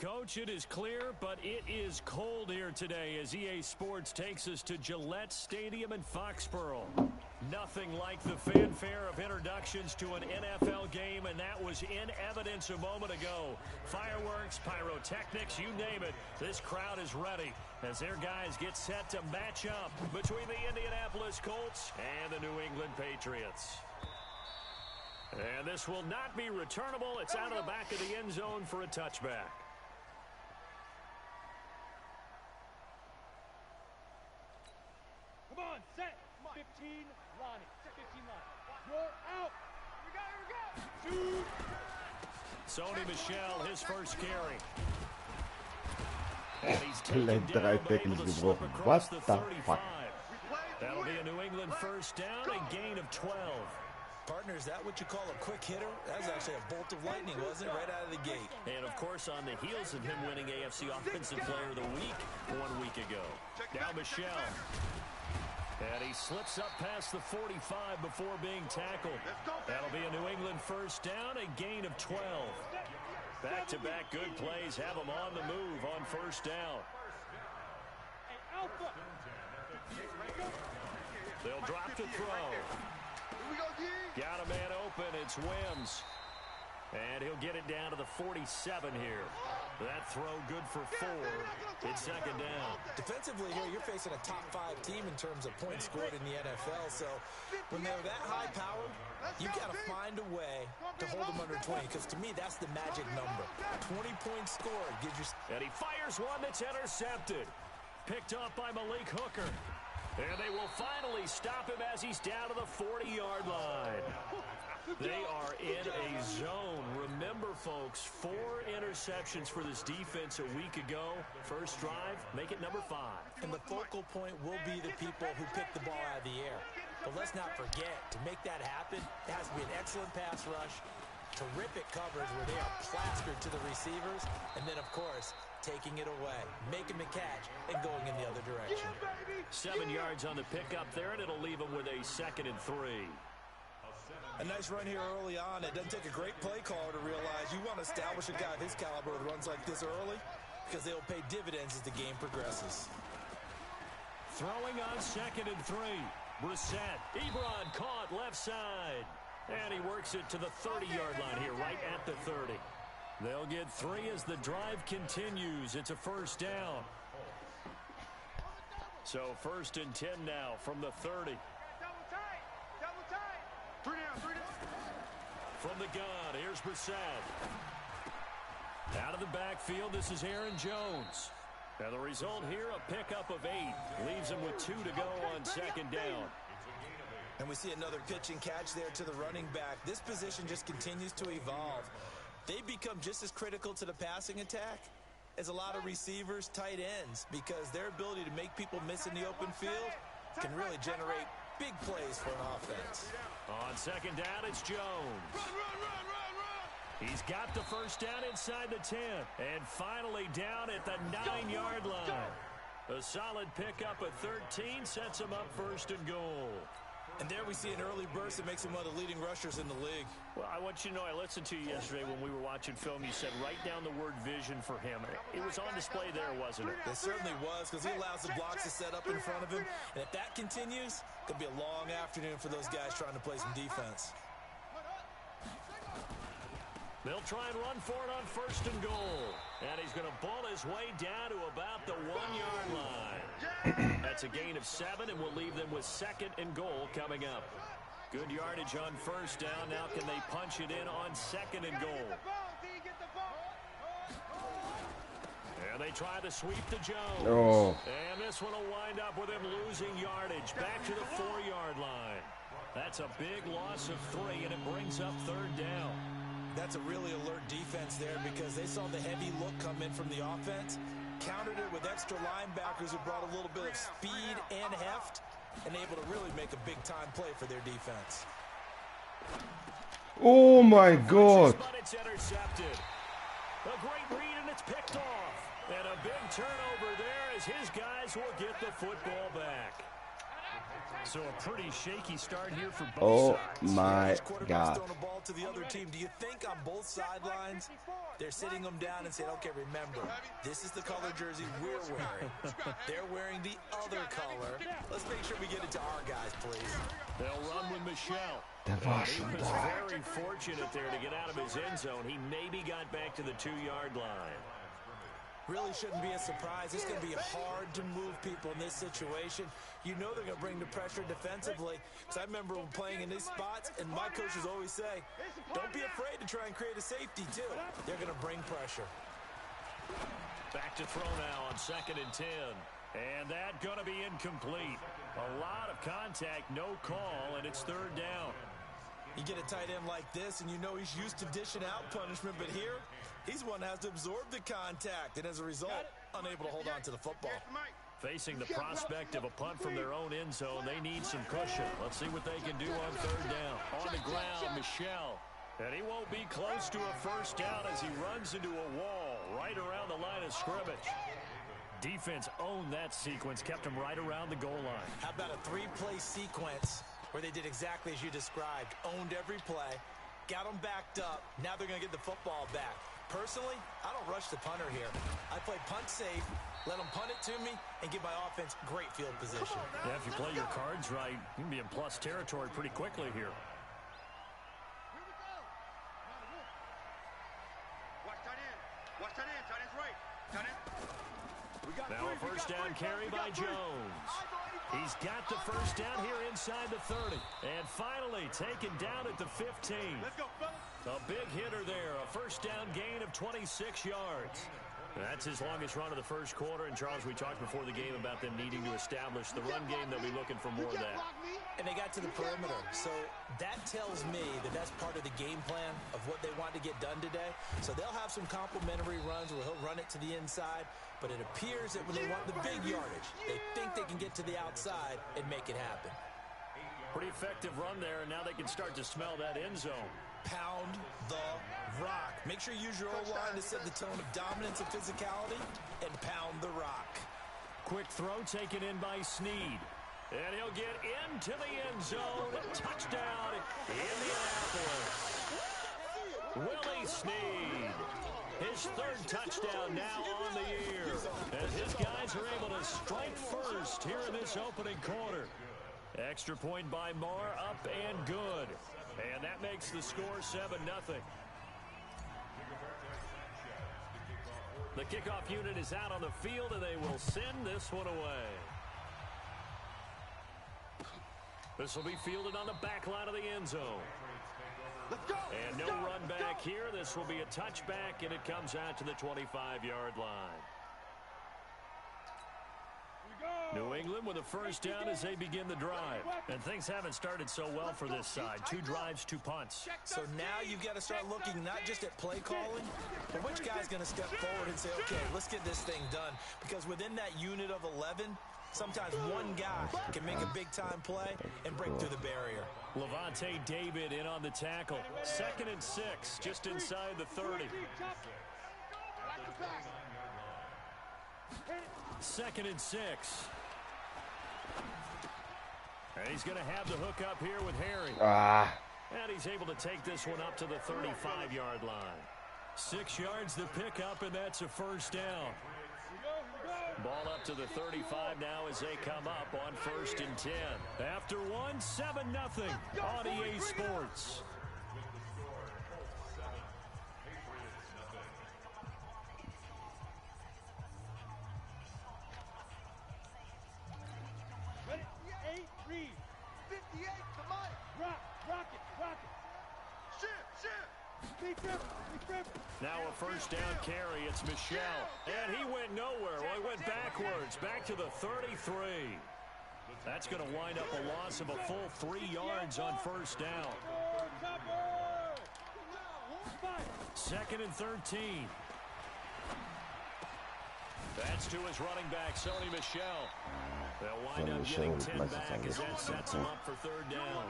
Coach, it is clear, but it is cold here today as EA Sports takes us to Gillette Stadium in Foxborough. Nothing like the fanfare of introductions to an NFL game, and that was in evidence a moment ago. Fireworks, pyrotechnics, you name it. This crowd is ready as their guys get set to match up between the Indianapolis Colts and the New England Patriots. And this will not be returnable. It's out of the back of the end zone for a touchback. Come on, set. 15 line. 15 line. You're out. Here we go. Sony Michel, his first carry. Gleich 3 Tackles gebrochen. What the fuck? That'll be a New England first down, a gain of 12. Partner, is that what you call a quick hitter? That was actually a bolt of lightning, wasn't it? Right out of the gate. And, of course, on the heels of him winning AFC Offensive Player of the Week 1 week ago. Now Michel. And he slips up past the 45 before being tackled. That'll be a New England first down, a gain of 12. Back-to-back good plays have them on the move on first down. They'll drop to throw. Got a man open. It's Wims. And he'll get it down to the 47 here. That throw good for 4. It's second down. Defensively here, you're facing a top 5 team in terms of points scored in the NFL. So when they're that high powered, you've got to find a way to hold them under 20. Because to me, that's the magic number. 20 points scored gives you... And he fires one that's intercepted. Picked up by Malik Hooker. And they will finally stop him as he's down to the 40-yard line. They are in a zone. Remember, folks, 4 interceptions for this defense a week ago. First drive, make it number 5. And the focal point will be the people who pick the ball out of the air. But let's not forget, to make that happen, it has to be an excellent pass rush, terrific coverage where they are plastered to the receivers, and then, of course, taking it away, making the catch, and going in the other direction. 7 yards on the pickup there, and it'll leave them with a 2nd and 3. A nice run here early on. It doesn't take a great play caller to realize you want to establish a guy of his caliber with runs like this early because they'll pay dividends as the game progresses. Throwing on 2nd and 3. Brissett. Ebron caught left side. And he works it to the 30-yard line here, right at the 30. They'll get 3 as the drive continues. It's a first down. So 1st and 10 now from the 30. From the gun, here's Brissett. Out of the backfield, this is Aaron Jones. And the result here, a pickup of 8. Leaves him with 2 to go on 2nd down. And we see another pitch and catch there to the running back. This position just continues to evolve. They become just as critical to the passing attack as a lot of receivers, tight ends, because their ability to make people miss in the open field can really generate big plays for an offense. On 2nd down, it's Jones. He's got the first down inside the 10. And finally down at the 9-yard line. A solid pickup at 13 sets him up 1st and goal. And there we see an early burst that makes him one of the leading rushers in the league. Well, I want you to know, I listened to you yesterday when we were watching film. You said write down the word vision for him. It was on display there, wasn't it? It certainly was, because he allows the blocks to set up in front of him. And if that continues, it could be a long afternoon for those guys trying to play some defense. They'll try and run for it on 1st and goal. And he's going to ball his way down to about the 1-yard line. That's a gain of 7, and will leave them with 2nd and goal coming up. Good yardage on 1st down. Now can they punch it in on 2nd and goal? And they try to sweep to Jones. Oh. And this one will wind up with him losing yardage back to the 4-yard line. That's a big loss of 3, and it brings up 3rd down. That's a really alert defense there because they saw the heavy look come in from the offense, countered it with extra linebackers who brought a little bit of speed and heft, and able to really make a big-time play for their defense. Oh, my God. But it's intercepted. A great read, and it's picked off. And a big turnover there as his guys will get the football back. So a pretty shaky start here for both Oh sides. my Quarterback's God. throwing the ball to the other team. Do you think on both sidelines they're sitting them down and saying, okay, remember, this is the color jersey we're wearing. They're wearing the other color. Let's make sure we get it to our guys, please. They'll run with Michelle. Der And war he schon was da. very fortunate there to get out of his end zone. He maybe got back to the 2-yard line. Really shouldn't be a surprise. It's going to be hard to move people in this situation. You know they're going to bring the pressure defensively. Because I remember playing in these spots, and my coaches always say, don't be afraid to try and create a safety, too. They're going to bring pressure. Back to throw now on 2nd and 10. And that going to be incomplete. A lot of contact, no call, and it's 3rd down. You get a tight end like this, and you know he's used to dishing out punishment, but here, he's one that has to absorb the contact, and as a result, unable to hold on to the football. Facing the prospect of a punt from their own end zone, they need some cushion. Let's see what they can do on 3rd down. On the ground, Michelle. And he won't be close to a 1st down as he runs into a wall right around the line of scrimmage. Defense owned that sequence, kept him right around the goal line. How about a 3-play sequence where they did exactly as you described, owned every play, got them backed up, now they're going to get the football back. Personally, I don't rush the punter here. I play punt safe, let them punt it to me, and give my offense great field position. Yeah, if you play your cards right, you can be in plus territory pretty quickly here. Now a 1st down carry by Jones. He's got the 1st down here inside the 30. And finally taken down at the 15. A big hitter there. A 1st down gain of 26 yards. That's his longest run of the 1st quarter. And, Charles, we talked before the game about them needing to establish the run game. They'll be looking for more of that. And they got to the perimeter. So that tells me that that's part of the game plan of what they want to get done today. So they'll have some complimentary runs where he'll run it to the inside. But it appears that when they want the big yardage, they think they can get to the outside and make it happen. Pretty effective run there, and now they can start to smell that end zone. Pound the rock. Make sure you use your O-line to set the tone of dominance and physicality, and pound the rock. Quick throw taken in by Snead. And he'll get into the end zone. Touchdown, Indianapolis. Willie Snead. His 3rd touchdown now on the year. As his guys are able to strike first here in this opening quarter. Extra point by Marr, up and good. And that makes the score 7-0. The kickoff unit is out on the field, and they will send this one away. This will be fielded on the back line of the end zone. And no run back here. This will be a touchback, and it comes out to the 25-yard line. New England with a 1st down as they begin the drive. And things haven't started so well for this side. 2 drives, 2 punts. So now you've got to start looking not just at play calling, but which guy's going to step forward and say, okay, let's get this thing done. Because within that unit of 11, sometimes one guy can make a big-time play and break through the barrier. Levante David in on the tackle. 2nd and 6, just inside the 30. 2nd and 6. And he's going to have the hook up here with Harry. And he's able to take this one up to the 35-yard line. 6 yards the pickup, and that's a 1st down. Ball up to the 35 now as they come up on 1st and 10. After one, 7-0 on EA Sports. Now a 1st down carry. It's Michelle. And he went nowhere. Well, he went backwards. Back to the 33. That's going to wind up a loss of a full 3 yards on 1st down. 2nd and 13. That's to his running back, Sony Michel. They'll wind up getting 10 back as that sets him up for third down.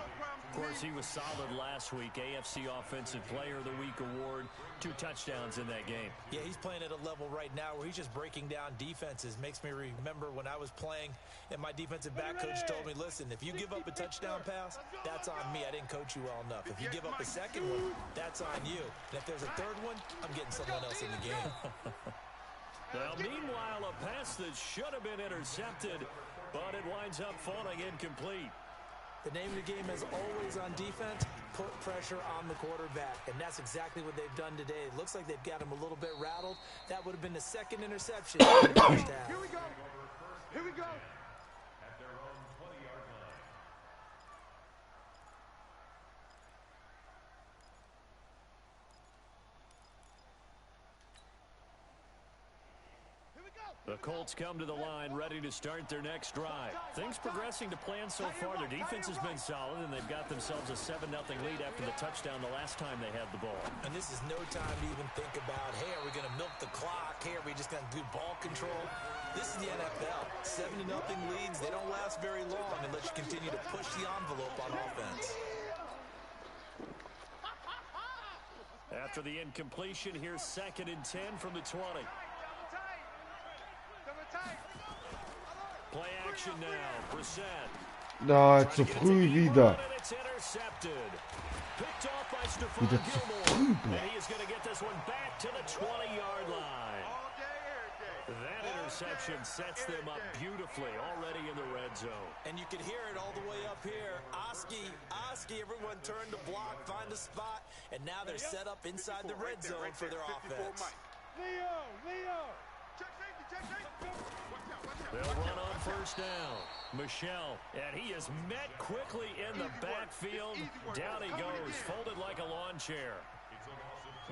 Of course, he was solid last week. AFC Offensive Player of the Week award. 2 touchdowns in that game. Yeah, he's playing at a level right now where he's just breaking down defenses. Makes me remember when I was playing and my defensive back coach told me, listen, if you give up a touchdown pass, that's on me. I didn't coach you well enough. If you give up a second one, that's on you. And if there's a third one, I'm getting someone else in the game. Well, meanwhile, a pass that should have been intercepted, but it winds up falling incomplete. The name of the game is always on defense, put pressure on the quarterback. And that's exactly what they've done today. It looks like they've got him a little bit rattled. That would have been the second interception in the first half. Here we go. Here we go. At their own 20-yard line. The Colts come to the line ready to start their next drive. Things progressing to plan so far. Their defense has been solid, and they've got themselves a 7-0 lead after the touchdown the last time they had the ball. And this is no time to even think about, hey, are we going to milk the clock? Hey, are we just going to do ball control? This is the NFL. 7-0 leads, they don't last very long unless you continue to push the envelope on offense. After the incompletion, here's 2nd and 10 from the 20. Play action now. Brissett. Na, zu früh wieder. Picked off by Stephon Gilmore. And he is going to get this one back to the 20-yard line. That interception sets them up beautifully already in the red zone. And you can hear it all the way up here. Oski, everyone turn to block, find a spot, and now they're set up inside the red zone for their offense. Leo. They'll run on first down. Michel, and he is met quickly in the backfield. Down he goes, folded like a lawn chair.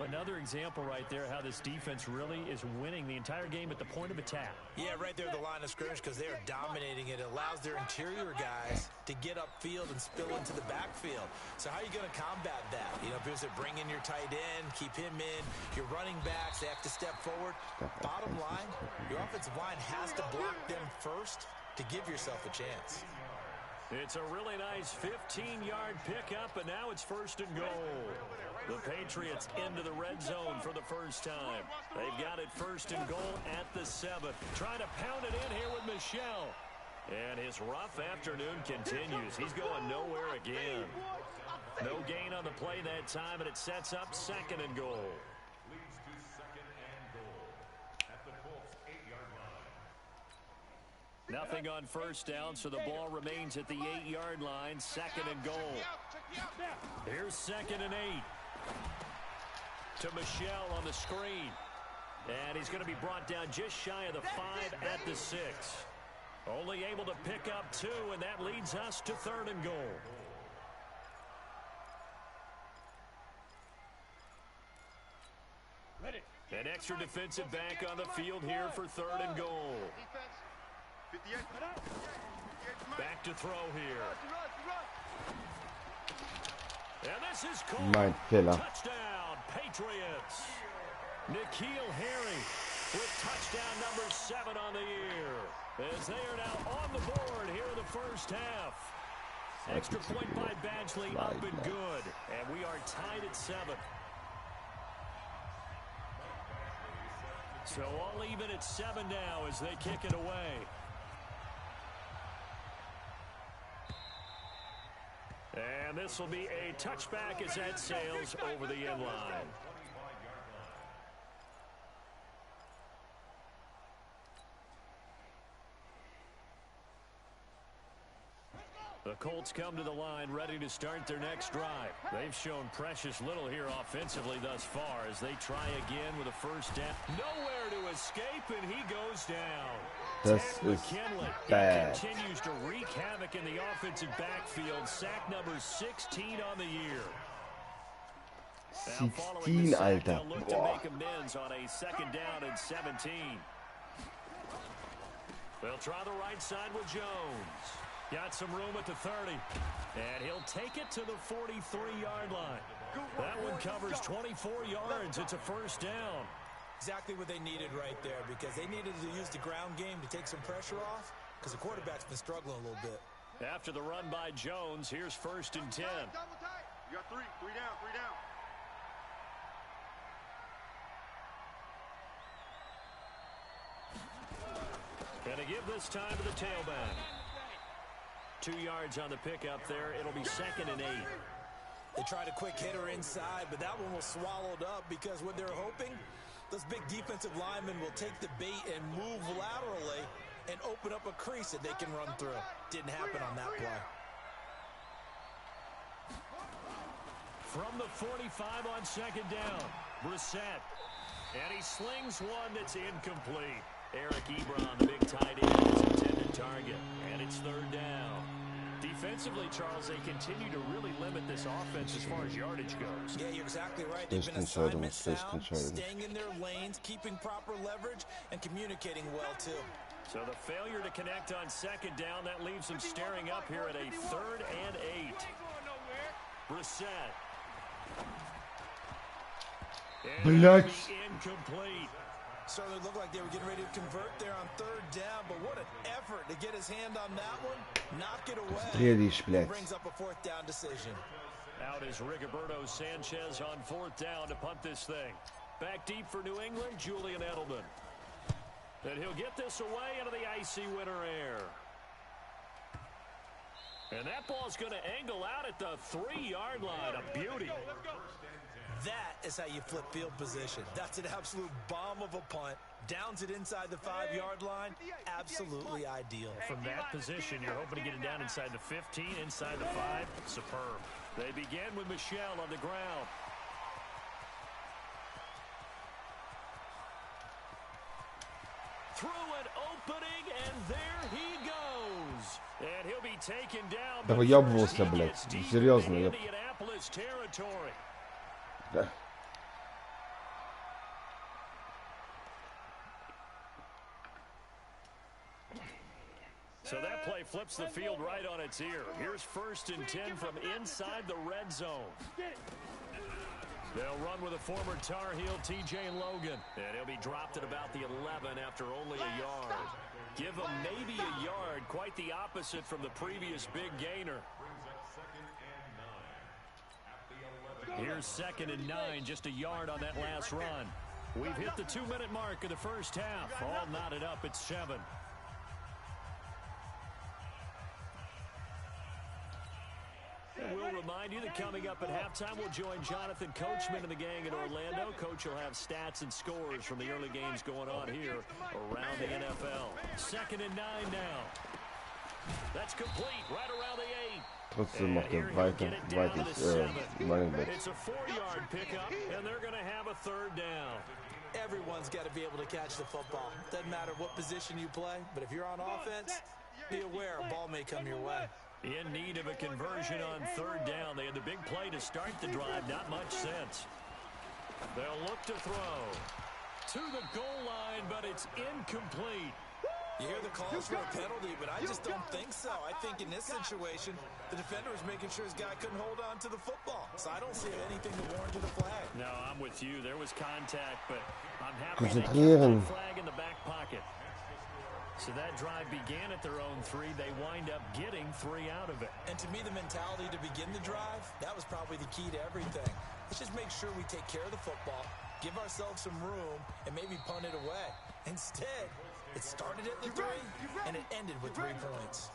Another example right there how this defense really is winning the entire game at the point of attack. Yeah, right there at the line of scrimmage because they are dominating it. It allows their interior guys to get upfield and spill into the backfield. So how are you going to combat that? You know, if it's bring in your tight end, keep him in, your running backs, they have to step forward. Bottom line, your offensive line has to block them first to give yourself a chance. It's a really nice 15-yard pickup, and now it's 1st and goal. The Patriots into the red zone for the first time. They've got it 1st and goal at the 7th. Trying to pound it in here with Michel. And his rough afternoon continues. He's going nowhere again. No gain on the play that time, and it sets up 2nd and goal. Leads to 2nd and goal. At the Colts 8-yard line. Nothing on first down, so the ball remains at the 8-yard line. 2nd and goal. Here's 2nd and 8. To Michel on the screen. And he's going to be brought down just shy of the 5 at the 6. Only able to pick up 2, and that leads us to 3rd and goal. An extra defensive back on the field here for 3rd and goal. Back to throw here. And this is called touchdown, Patriots. N'Keal Harry with touchdown number 7 on the year. As they are now on the board here in the first half. Extra point by Badgley up and good. And we are tied at 7. So all even at 7 now as they kick it away. And this will be a touchback as that sails over the end line. The Colts come to the line ready to start their next drive. They've shown precious little here offensively thus far as they try again with a first down. Nowhere to escape, and he goes down. Das ist bad. Continues to wreak havoc in the offensive backfield. Sack number 16 on the year. 16, Alter. Look to make amends on a 2nd down and 17. They'll try the right side with Jones. Got some room at the 30. And he'll take it to the 43-yard line. That one covers 24 yards. It's a first down. Exactly what they needed right there, because they needed to use the ground game to take some pressure off, because the quarterback's been struggling a little bit. After the run by Jones, here's 1st and 10. You got three down, three down. Gonna give this time to the tailback. 2 yards on the pickup there. It'll be 2nd and 8. They tried a quick hitter inside, but that one was swallowed up because what they're hoping, those big defensive linemen will take the bait and move laterally and open up a crease that they can run through. Didn't happen on that play. From the 45 on 2nd down, Brissett. And he slings one that's incomplete. Eric Ebron, the big tight end, is intended target. And it's 3rd down. Defensively, Charles, they continue to really limit this offense as far as yardage goes. Yeah, you're exactly right. They've been assignment sound, staying in their lanes, keeping proper leverage, and communicating well, too. So the failure to connect on 2nd down, that leaves them staring up here at a 3rd and 8. Brissett. Блять. Incomplete. Certainly looked like they were getting ready to convert there on 3rd down, but what an effort to get his hand on that one. Knock it away. Brings up a 4th down decision. Out is Rigoberto Sanchez on 4th down to punt this thing. Back deep for New England, Julian Edelman. And he'll get this away into the icy winter air. And that ball's going to angle out at the 3-yard line. A beauty. That is how you flip field position. That's an absolute bomb of a punt. Downs it inside the 5-yard line. Absolutely ideal. From that position, you're hoping to get it down inside the 15, inside the 5. Superb. They begin with Michel on the ground. Through an opening, and there he goes. And he'll be taken down. Да выебывался, блядь. Серьезно, я... Indianapolis territory. Да. So that play flips the field right on its ear. Here's 1st and 10 from inside the red zone. They'll run with a former Tar Heel, T.J. Logan. And he'll be dropped at about the 11 after only a yard. Give him maybe a yard, quite the opposite from the previous big gainer. Here's 2nd and 9, just a yard on that last run. We've hit the 2-minute mark of the first half. All knotted up at 7. And we'll remind you that coming up at halftime, we'll join Jonathan Coachman and the gang in Orlando. Coach will have stats and scores from the early games going on here around the NFL. 2nd and 9 now. That's complete right around the 8. Trotzdem macht der weiter, Running Back. It's a 4-yard pickup, and they're going to have a 3rd down. Everyone's got to be able to catch the football. Doesn't matter what position you play, but if you're on offense, be aware a ball may come your way. In need of a conversion on 3rd down. They had the big play to start the drive. Not much sense. They'll look to throw to the goal line, but it's incomplete. You hear the calls for a penalty, but I just don't think so. I think in this situation, the defender was making sure his guy couldn't hold on to the football. So I don't see anything to warrant the flag. No, I'm with you. There was contact, but I'm happy they kept the flag in the back pocket. So that drive began at their own 3. They wind up getting 3 out of it. And to me, the mentality to begin the drive, that was probably the key to everything. Let's just make sure we take care of the football, give ourselves some room, and maybe punt it away. Instead, it started at the 3, and it ended with 3 points.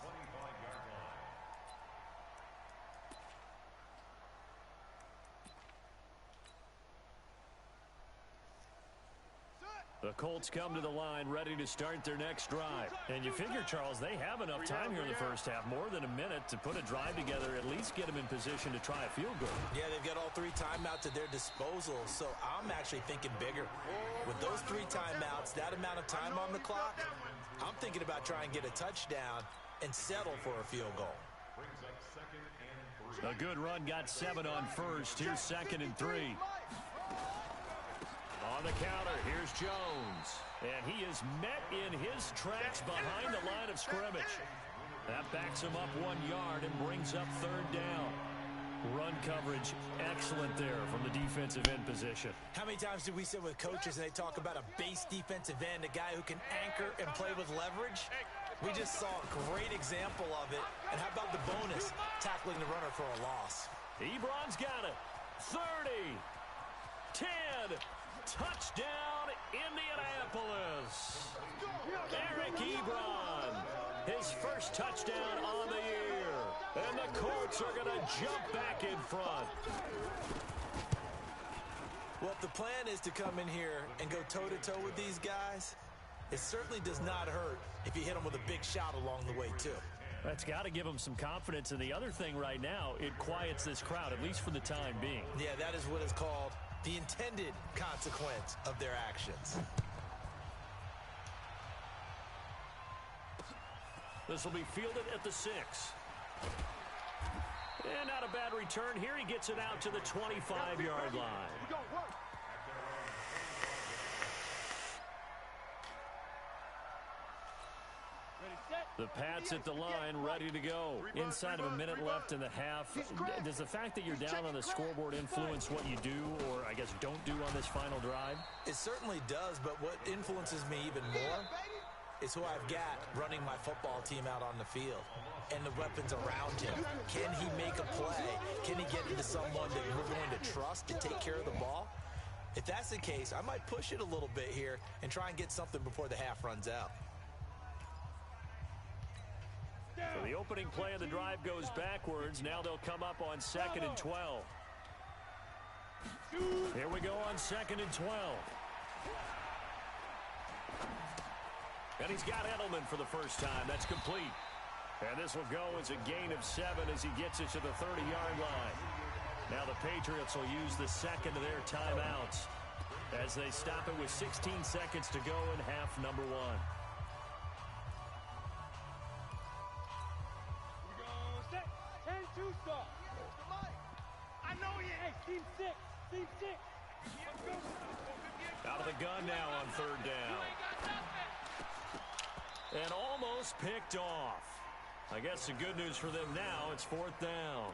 The Colts come to the line ready to start their next drive. And you figure, Charles, they have enough time here in the first half, more than a minute, to put a drive together, at least get them in position to try a field goal. Yeah, they've got all 3 timeouts at their disposal, so I'm actually thinking bigger. With those 3 timeouts, that amount of time on the clock, I'm thinking about trying to get a touchdown and settle for a field goal. A good run got 7 on first. Here's 2nd and 3. On the counter, here's Jones. And he is met in his tracks behind the line of scrimmage. That backs him up 1 yard and brings up 3rd down. Run coverage, excellent there from the defensive end position. How many times do we sit with coaches and they talk about a base defensive end, a guy who can anchor and play with leverage? We just saw a great example of it. And how about the bonus, tackling the runner for a loss? Ebron's got it. 30, 10, touchdown, Indianapolis. Eric Ebron, his first touchdown on the year. And the Colts are going to jump back in front. Well, if the plan is to come in here and go toe-to-toe with these guys, it certainly does not hurt if you hit them with a big shot along the way, too. That's got to give them some confidence. And the other thing right now, it quiets this crowd, at least for the time being. Yeah, that is what is called the intended consequence of their actions. This will be fielded at the 6. And not a bad return here. He gets it out to the 25-yard line. The Pats at the line, ready to go. Inside of a minute left in the half. Does the fact that you're down on the scoreboard influence what you do, or I guess don't do on this final drive? It certainly does, but what influences me even more is who I've got running my football team out on the field and the weapons around him. Can he make a play? Can he get into someone that we're going to trust to take care of the ball? If that's the case, I might push it a little bit here and try and get something before the half runs out. So the opening play of the drive goes backwards. Now they'll come up on 2nd and 12. Here we go on 2nd and 12. And he's got Edelman for the first time. That's complete. And this will go as a gain of 7 as he gets it to the 30-yard line. Now the Patriots will use the second of their timeouts as they stop it with 16 seconds to go in half number 1. I know you. Hey, team 6. Team 6. Out of the gun now on 3rd down. And almost picked off. I guess the good news for them now, it's 4th down.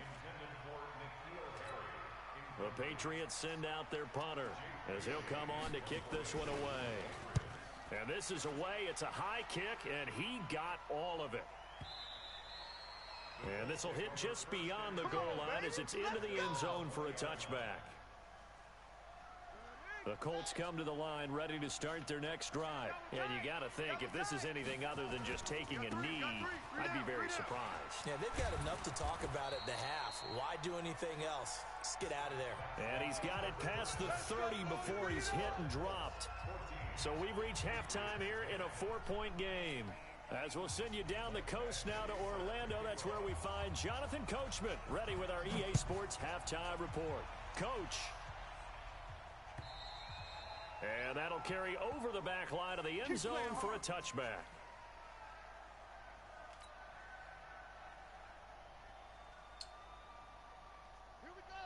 The Patriots send out their punter as he'll come on to kick this one away. And this is away. It's a high kick, and he got all of it. And this will hit just beyond the goal line as it's into the end zone for a touchback. The Colts come to the line ready to start their next drive. And you got to think, if this is anything other than just taking a knee, I'd be very surprised. Yeah, they've got enough to talk about at the half. Why do anything else? Just get out of there. And he's got it past the 30 before he's hit and dropped. So we've reached halftime here in a 4-point game. As we'll send you down the coast now to Orlando, that's where we find Jonathan Coachman, ready with our EA Sports Halftime Report. Coach. And that'll carry over the back line of the end zone for a touchback.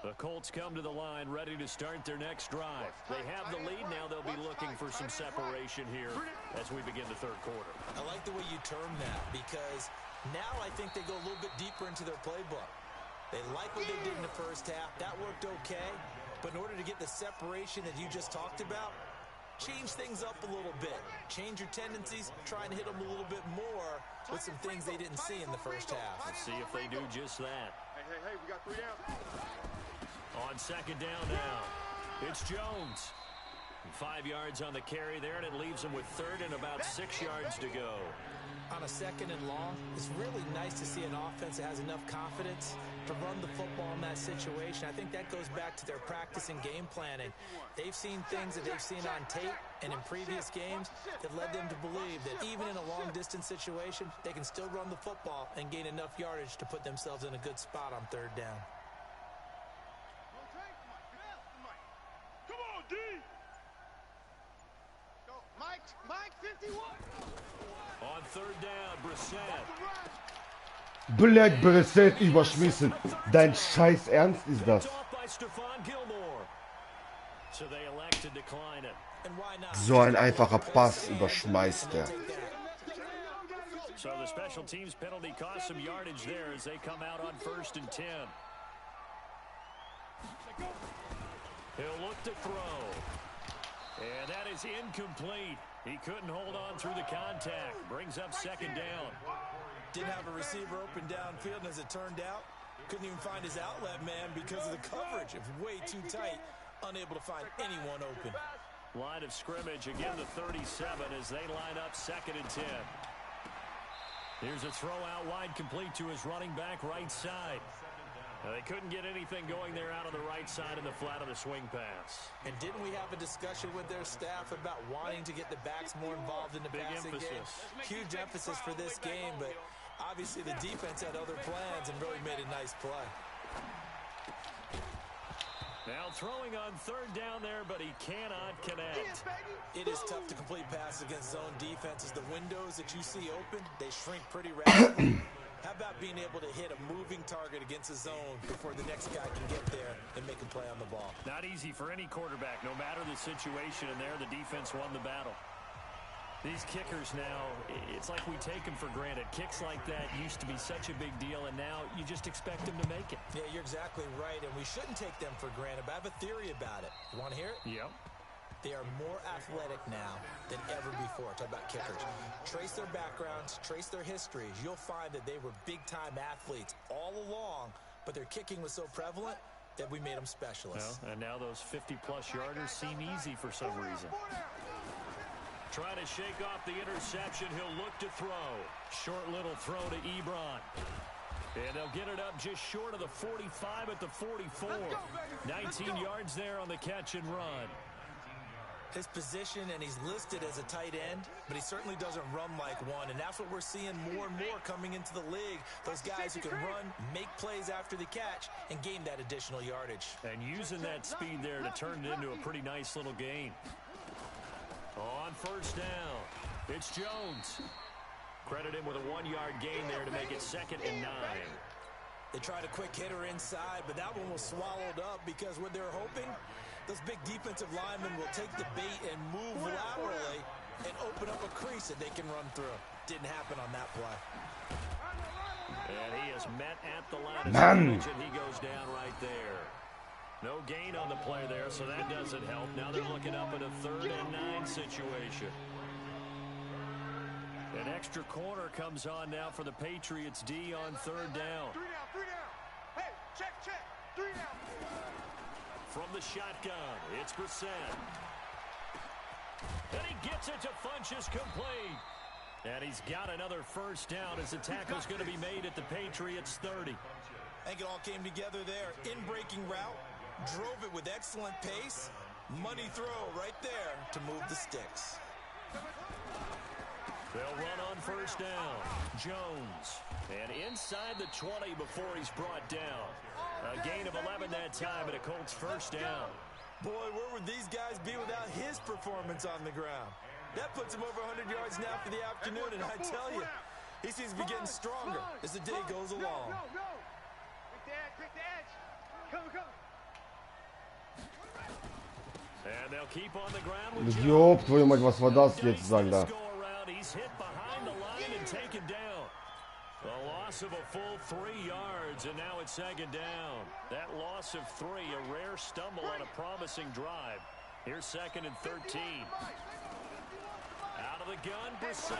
The Colts come to the line ready to start their next drive. They have the lead. Now they'll be looking for some separation here as we begin the 3rd quarter. I like the way you term that because now I think they go a little bit deeper into their playbook. They like what they did in the first half. That worked okay. But in order to get the separation that you just talked about, change things up a little bit. Change your tendencies. Try and hit them a little bit more with some things they didn't see in the first half. Let's see if they do just that. Hey, we got 3 down. On 2nd down now, it's Jones. 5 yards on the carry there, and it leaves him with 3rd and about 6 yards to go. On a 2nd and long, it's really nice to see an offense that has enough confidence to run the football in that situation. I think that goes back to their practice and game planning. They've seen things that they've seen on tape and in previous games that led them to believe that even in a long-distance situation, they can still run the football and gain enough yardage to put themselves in a good spot on 3rd down. Come on, D. Go, Mike, 51. On 3rd down, Brissett. Blöd, Brissett überschmissen. Dein Scheiß Ernst ist das? So ein einfacher Pass überschmeißt er. So the special teams penalty cost some yardage there as they come out on 1st and 10. He'll look to throw. And that is incomplete. He couldn't hold on through the contact. Brings up second down. Didn't have a receiver open downfield, and as it turned out, couldn't even find his outlet man because of the coverage. It was way too tight, unable to find anyone open. Line of scrimmage, again the 37 as they line up 2nd and 10. Here's a throw out wide, complete to his running back right side. They couldn't get anything going there out on the right side in the flat of the swing pass. And didn't we have a discussion with their staff about wanting to get the backs more involved in the passing game? Huge emphasis for this game, but obviously the defense had other plans and really made a nice play. Now throwing on 3rd down there, but he cannot connect. It is tough to complete passes against zone defenses. The windows that you see open, they shrink pretty rapidly. How about being able to hit a moving target against a zone before the next guy can get there and make a play on the ball? Not easy for any quarterback, no matter the situation, and there the defense won the battle. These kickers now, it's like we take them for granted. Kicks like that used to be such a big deal, and now you just expect them to make it. Yeah, you're exactly right, and we shouldn't take them for granted, but I have a theory about it. You want to hear it? Yep. They are more athletic now than ever before. Talk about kickers. Trace their backgrounds, trace their histories. You'll find that they were big-time athletes all along, but their kicking was so prevalent that we made them specialists. Well, and now those 50-plus yarders seem easy for some reason. Trying to shake off the interception. He'll look to throw. Short little throw to Ebron. And they'll get it up just short of the 45 at the 44. 19 yards there on the catch and run. His position, and he's listed as a tight end, but he certainly doesn't run like one, and that's what we're seeing more and more coming into the league. Those guys who can run, make plays after the catch, and gain that additional yardage. And using that speed there to turn it into a pretty nice little gain. On 1st down, it's Jones. Credit him with a 1-yard gain there to make it 2nd and 9. They tried a quick hitter inside, but that one was swallowed up because what they're hoping, those big defensive linemen will take the bait and move laterally and open up a crease that they can run through. Didn't happen on that play. And he is met at the line of scrimmage, and he goes down right there. No gain on the play there, so that doesn't help. Now they're looking up at a 3rd and 9 situation. An extra corner comes on now for the Patriots D on 3rd down. 3 down, 3 down. Hey, check, 3 down. From the shotgun, it's Brissett. And he gets it to Funchess complete. And he's got another 1st down as the tackle's going to be made at the Patriots 30. I think it all came together there. In-breaking route, drove it with excellent pace. Money throw right there to move the sticks. They'll run on 1st down. Jones. And inside the 20 before he's brought down. A gain of 11 that time and a Colts 1st down. Boy, where would these guys be without his performance on the ground? That puts him over 100 yards now for the afternoon, and I tell you, he seems to be getting stronger as the day goes along. Go. Quick the edge. Come. And they'll keep on the ground with Ёб твою мать, was war das jetzt, Sander? He's hit behind the line and taken down. A loss of a full 3 yards, and now it's 2nd down. That loss of 3, a rare stumble on a promising drive. Here's 2nd and 13. Out of the gun, Brissett.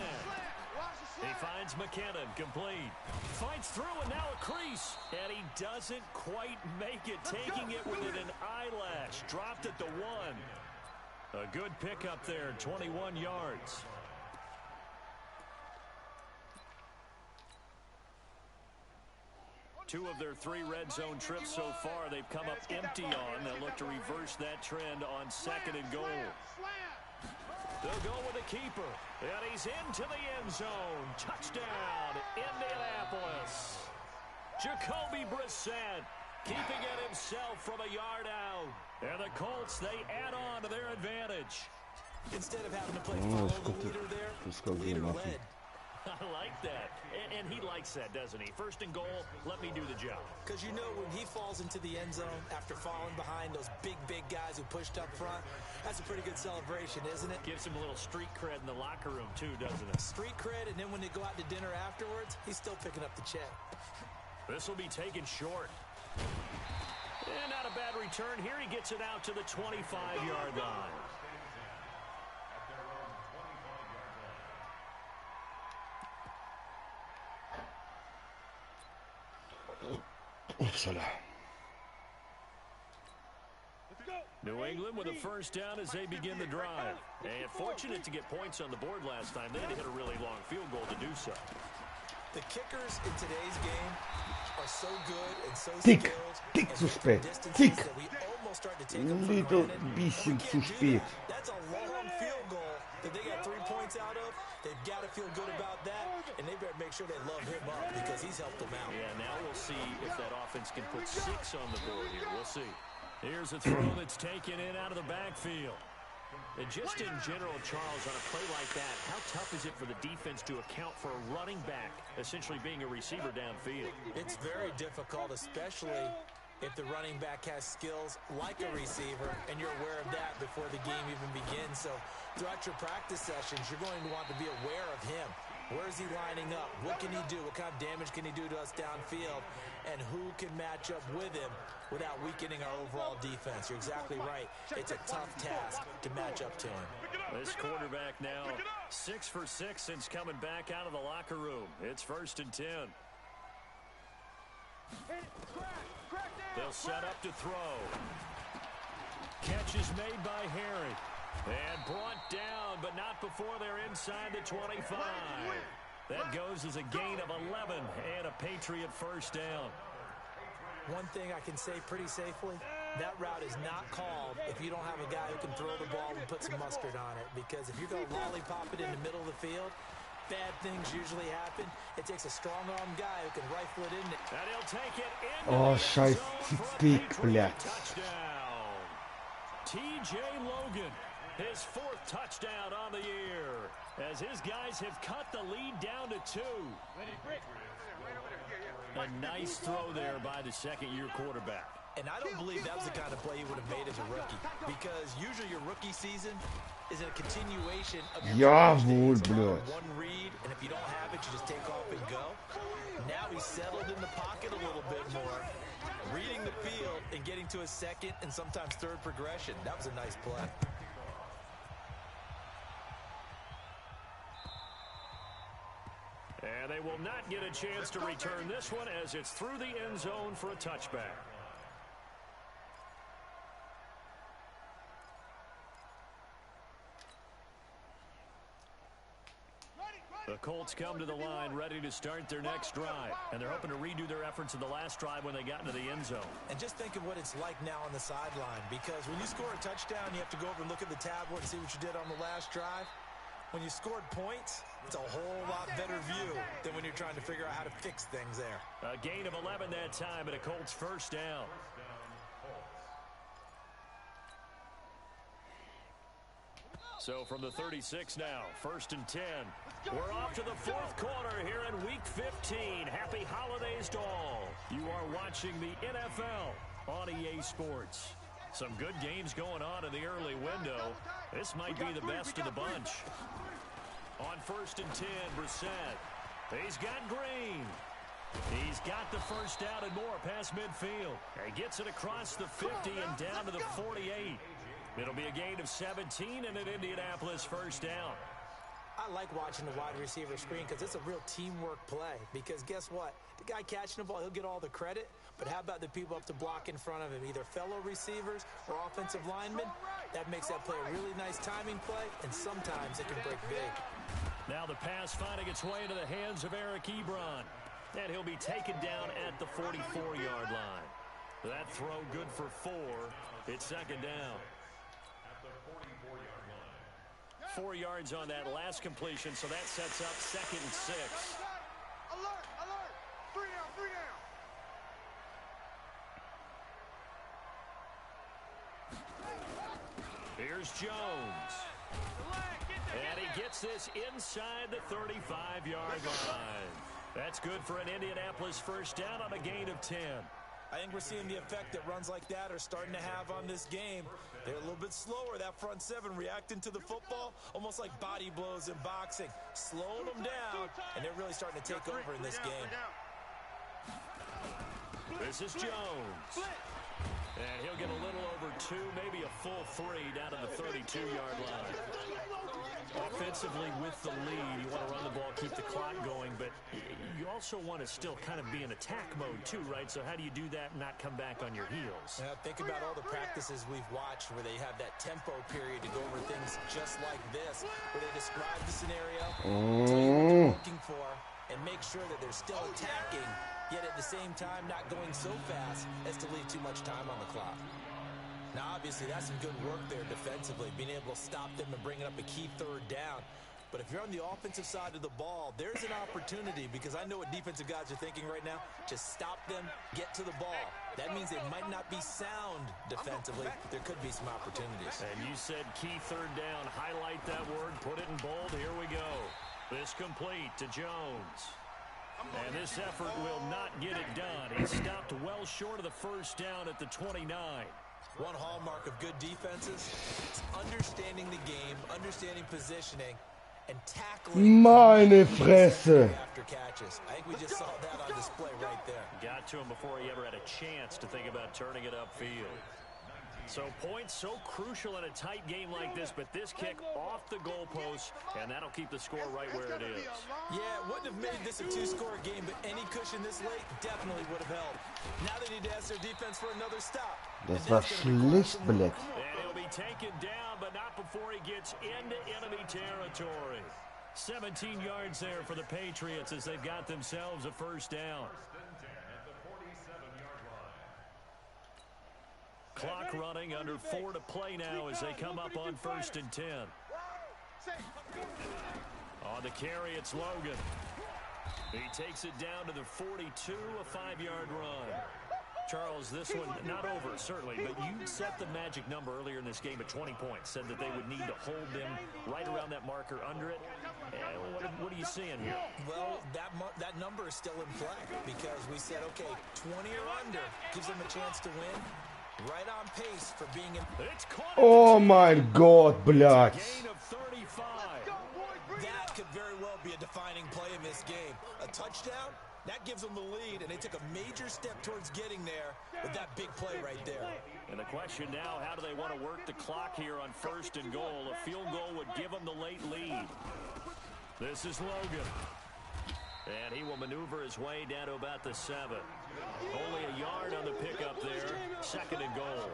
He finds McKinnon, complete. Fights through, and now a crease. And he doesn't quite make it, taking it within an eyelash. Dropped at the 1. A good pickup there, 21 yards. Two of their 3 red zone trips so far, they've come up empty on. They'll look to reverse that trend on 2nd and goal. They'll go with the keeper, and he's into the end zone. Touchdown, Indianapolis. Jacoby Brissett keeping it himself from a yard out. And the Colts, they add on to their advantage. Instead of having to play follow the leader there, leader led. I like that. And he likes that, doesn't he? 1st and goal, let me do the job. Because you know when he falls into the end zone after falling behind those big guys who pushed up front, that's a pretty good celebration, isn't it? Gives him a little street cred in the locker room, too, doesn't it? Street cred, and then when they go out to dinner afterwards, he's still picking up the check. This will be taken short. And not a bad return here. He gets it out to the 25-yard line. Upsala. New England with a first down as they begin the drive. And fortunate to get points on the board last time. They had to hit a really long field goal to do so. The kickers in today's game are so good and so Tick skilled. zu spät. Tick. That we almost start to take them for Little granted. bisschen We zu can't do spät. that. That's a long field goal that they got 3 points out of. They've got to feel good about that, and they better make sure they love him up because he's helped them out. Yeah, now we'll see if that offense can put 6 on the board here. We'll see. Here's a throw that's taken in out of the backfield. And just in general, Charles, on a play like that, how tough is it for the defense to account for a running back essentially being a receiver downfield? It's very difficult, especially if the running back has skills like a receiver, and you're aware of that before the game even begins. So throughout your practice sessions, you're going to want to be aware of him. Where is he lining up? What can he do? What kind of damage can he do to us downfield? And who can match up with him without weakening our overall defense? You're exactly right. It's a tough task to match up to him. This quarterback now 6 for 6 since coming back out of the locker room. It's 1st and 10. They'll set up to throw. Catch is made by Harry. And brought down, but not before they're inside the 25. That goes as a gain of 11 and a Patriot first down. One thing I can say pretty safely, that route is not called if you don't have a guy who can throw the ball and put some mustard on it. Because if you're going to lollipop it in the middle of the field, bad things usually happen. It takes a strong-armed guy who can rifle it in. And he'll take it in. Oh, scheiß Tick, blöd. Touchdown. T.J. Logan, his 4th touchdown on the year, as his guys have cut the lead down to 2. A nice throw there by the second-year quarterback. And I don't believe that was the kind of play he would have made as a rookie. Because usually your rookie season is a continuation of your Jawohl, blöd. one read, and if you don't have it, you just take off and go. Now he's settled in the pocket a little bit more, reading the field and getting to his second and sometimes third progression. That was a nice play. And they will not get a chance to return this one as it's through the end zone for a touchback. The Colts come to the line ready to start their next drive. And they're hoping to redo their efforts in the last drive when they got into the end zone. And just think of what it's like now on the sideline. Because when you score a touchdown, you have to go over and look at the tablet and see what you did on the last drive. When you scored points, it's a whole lot better view than when you're trying to figure out how to fix things there. A gain of 11 that time, and a Colts first down. So from the 36 now, 1st and 10. We're off to the 4th quarter here in Week 15. Happy holidays to all. You are watching the NFL on EA Sports. Some good games going on in the early window. This might be the best of the bunch. On 1st and 10, Brissett. He's got Green. He's got the first down and more past midfield. He gets it across the 50 and down to the 48. It'll be a gain of 17 and an Indianapolis first down. I like watching the wide receiver screen because it's a real teamwork play. Because guess what? The guy catching the ball, he'll get all the credit. But how about the people up to block in front of him, either fellow receivers or offensive linemen? That makes that play a really nice timing play, and sometimes it can break big. Now the pass finding its way into the hands of Eric Ebron. And he'll be taken down at the 44-yard line. That throw good for 4. It's 2nd down. 4 yards on that last completion, so that sets up 2nd and 6. Alert! Alert! 3 down! 3 down! Here's Jones. And he gets this inside the 35-yard line. That's good for an Indianapolis first down on a gain of 10. I think we're seeing the effect that runs like that are starting to have on this game. They're a little bit slower, that front 7, reacting to the football, almost like body blows in boxing, slowing them down, and they're really starting to take over in this game. This is Jones. And he'll get a little over 2, maybe a full 3 down to the 32-yard line. Offensively with the lead, you want to run the ball, keep the clock going, but you also want to still kind of be in attack mode too, right? So how do you do that and not come back on your heels? Think about all the practices we've watched where they have that tempo period to go over things just like this, where they describe the scenario, tell you what they're looking for, and make sure that they're still attacking, yet at the same time not going so fast as to leave too much time on the clock. Now, obviously, that's some good work there defensively, being able to stop them and bringing up a key third down. But if you're on the offensive side of the ball, there's an opportunity, because I know what defensive guys are thinking right now. Just stop them, get to the ball. That means they might not be sound defensively. There could be some opportunities. And you said key third down. Highlight that word, put it in bold. Here we go. This complete to Jones. And this effort will not get it done. He stopped well short of the first down at the 29. One hallmark of good defenses is understanding the game, understanding positioning, and tackling Meine Fresse. after catches. I think we just saw that on display right there. Got to him before he ever had a chance to think about turning it upfield. So points so crucial in a tight game like this, but this kick off the goalpost, and that'll keep the score right where it is. Yeah, it wouldn't have made this a two-score game, but any cushion this late definitely would have helped. Now they need to ask their defense for another stop. Das war schlecht, Black. And he'll be taken down, but not before he gets into enemy territory. 17 yards there for the Patriots as they've got themselves a first down. Clock running, under 4 to play now as they come up on 1st and 10. On the carry, it's Logan. He takes it down to the 42, a 5-yard run. Charles, this one not over, certainly, but you set the magic number earlier in this game at 20 points. Said that they would need to hold them right around that marker under it. What are you seeing here? Well, that number is still in play because we said, okay, 20 or under gives them a chance to win. Right on pace for being in. Oh mein Gott, blядь. Gain of 35. That could very well be a defining play in this game. A touchdown, that gives them the lead, and they took a major step towards getting there with that big play right there. And the question now, how do they want to work the clock here on 1st and goal? A field goal would give them the late lead. This is Logan. And he will maneuver his way down to about the 7. Only a yard on the pickup there. 2nd and goal.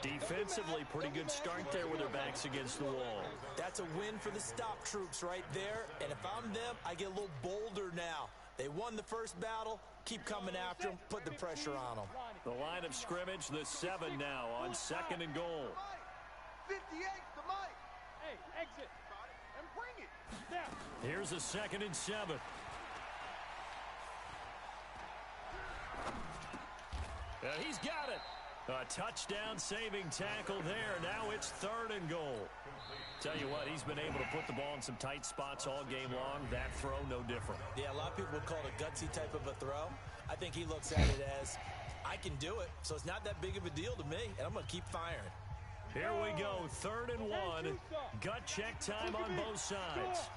Defensively, pretty good start there with their backs against the wall. That's a win for the stop troops right there. And if I'm them, I get a little bolder now. They won the first battle. Keep coming after them. Put the pressure on them. The line of scrimmage, the 7 now on 2nd and goal. 58 to Mike. Hey, exit. And bring it. Now. Here's a 2nd and 7. He's got it. A touchdown saving tackle there. Now it's 3rd and goal. Tell you what, he's been able to put the ball in some tight spots all game long. That throw, no different. Yeah, a lot of people would call it a gutsy type of a throw. I think he looks at it as, I can do it, so it's not that big of a deal to me, and I'm going to keep firing. Here we go, 3rd and 1. Gut check time on both sides.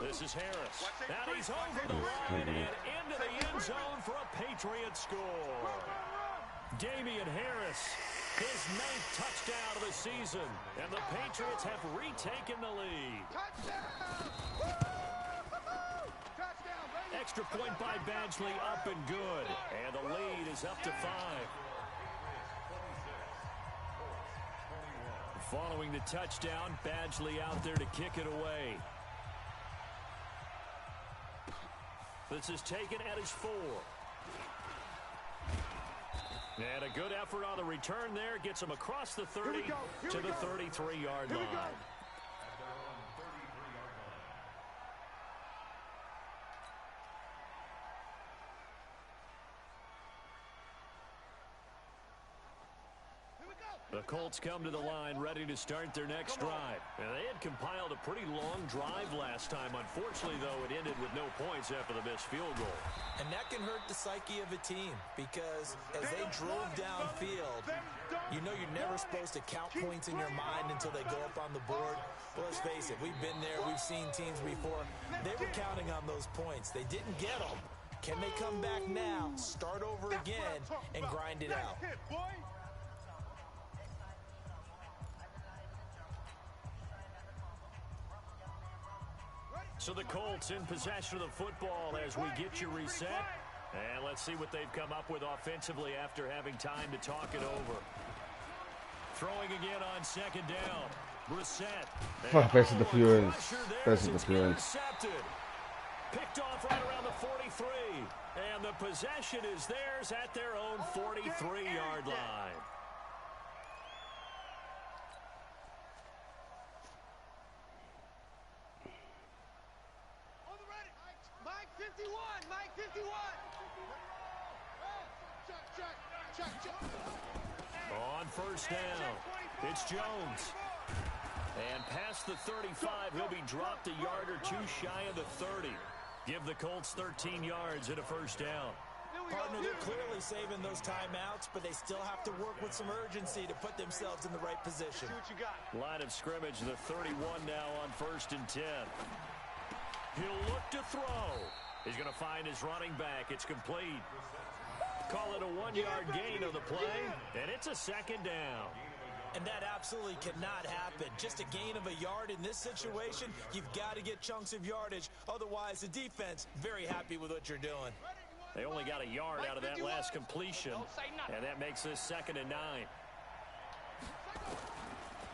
This is Harris. Now he's over the line and into the end zone for a Patriots score. Damian Harris, his 9th touchdown of the season, and the Patriots have retaken the lead. Extra point by Badgley, up and good, and the lead is up to 5. Following the touchdown, Badgley out there to kick it away. This is taken at his 4. And a good effort on the return there. Gets him across the 30 to the 33-yard line. The Colts come to the line ready to start their next drive. And they had compiled a pretty long drive last time. Unfortunately, though, it ended with no points after the missed field goal. And that can hurt the psyche of a team because as they drove downfield, you know you're never supposed to count points in your mind until they go up on the board. Well, let's face it, we've been there. We've seen teams before. They were counting on those points. They didn't get them. Can they come back now, start over again, and grind it out? So the Colts in possession of the football as we get you reset. And let's see what they've come up with offensively after having time to talk it over. Throwing again on second down. Brissett. Best interference. Best interference. Picked off right around the 43. And the possession is theirs at their own 43-yard line. Mike 51! Mike 51! Check. On first down, it's Jones. And past the 35, he'll be dropped a yard or two shy of the 30. Give the Colts 13 yards and a first down. Partner, they're clearly saving those timeouts, but they still have to work with some urgency to put themselves in the right position. See what you got. Line of scrimmage, the 31 now on first and 10. He'll look to throw. He's going to find his running back. It's complete. Call it a 1-yard gain on the play, and it's a second down. And that absolutely cannot happen. Just a gain of a yard in this situation, you've got to get chunks of yardage. Otherwise, the defense, very happy with what you're doing. They only got a yard out of that last completion, and that makes this 2nd and 9.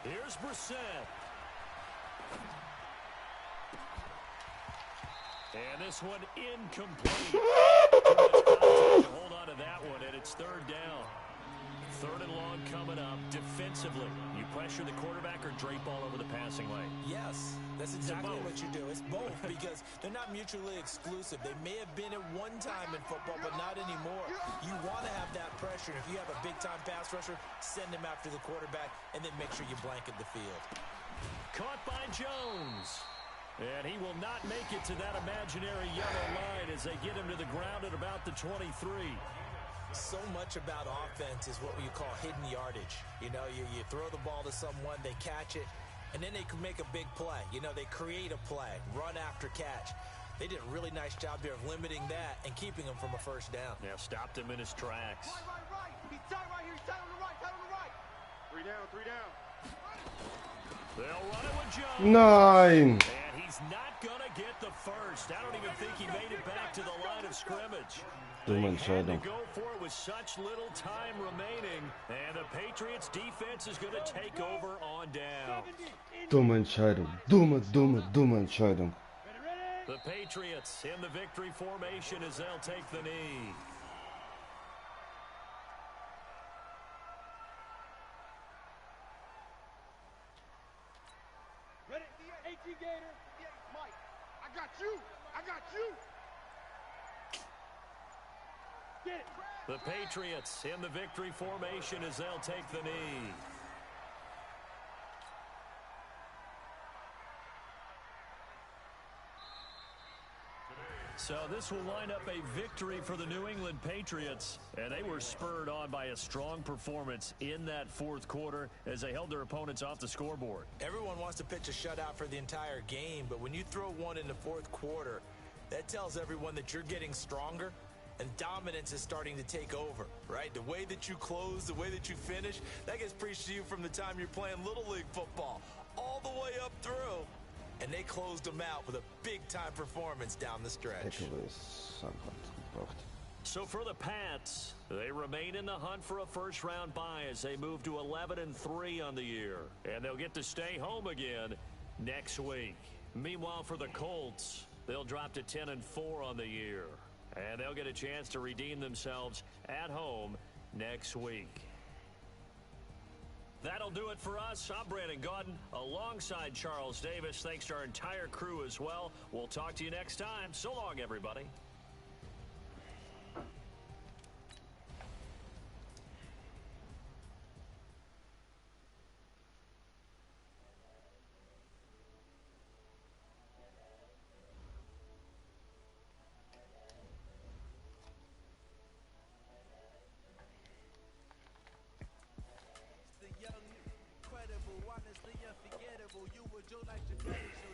Here's Brissett. And this one incomplete. Too much contact to hold on to that one, and it's 3rd down. 3rd and long coming up. Defensively, you pressure the quarterback or drape all over the passing lane? Yes, that's exactly what you do. It's both because they're not mutually exclusive. They may have been at one time in football, but not anymore. You want to have that pressure. If you have a big-time pass rusher, send him after the quarterback, and then make sure you blanket the field. Caught by Jones. And he will not make it to that imaginary yellow line as they get him to the ground at about the 23. So much about offense is what you call hidden yardage. You know, you throw the ball to someone, they catch it, and then they can make a big play. You know, they create a play, run after catch. They did a really nice job there of limiting that and keeping him from a first down. Yeah, stopped him in his tracks. Right. He's tight right here. He's tight on the right. Tight on the right. 3 down. They'll run it with Jones. 9. And he's not going to get the first. I don't even think he made it back to the line of scrimmage. They had to go for it with such little time remaining. And the Patriots defense is going to take over on down. Dumme Entscheidung. Dumme Entscheidung. The Patriots in the victory formation as they'll take the knee. Ready? 18 Gator. Mike, I got you. Get it. The Patriots in the victory formation as they'll take the knee. So this will wind up a victory for the New England Patriots, and they were spurred on by a strong performance in that 4th quarter as they held their opponents off the scoreboard. Everyone wants to pitch a shutout for the entire game, but when you throw one in the 4th quarter, that tells everyone that you're getting stronger and dominance is starting to take over, right? The way that you close, the way that you finish, that gets preached to you from the time you're playing Little League football all the way up through. And they closed them out with a big-time performance down the stretch. So for the Pats, they remain in the hunt for a first-round bye as they move to 11-3 on the year. And they'll get to stay home again next week. Meanwhile, for the Colts, they'll drop to 10-4 on the year. And they'll get a chance to redeem themselves at home next week. That'll do it for us. I'm Brandon Gaudin alongside Charles Davis. Thanks to our entire crew as well. We'll talk to you next time. So long, everybody. Honestly unforgettable, you were Joe like your daddy, so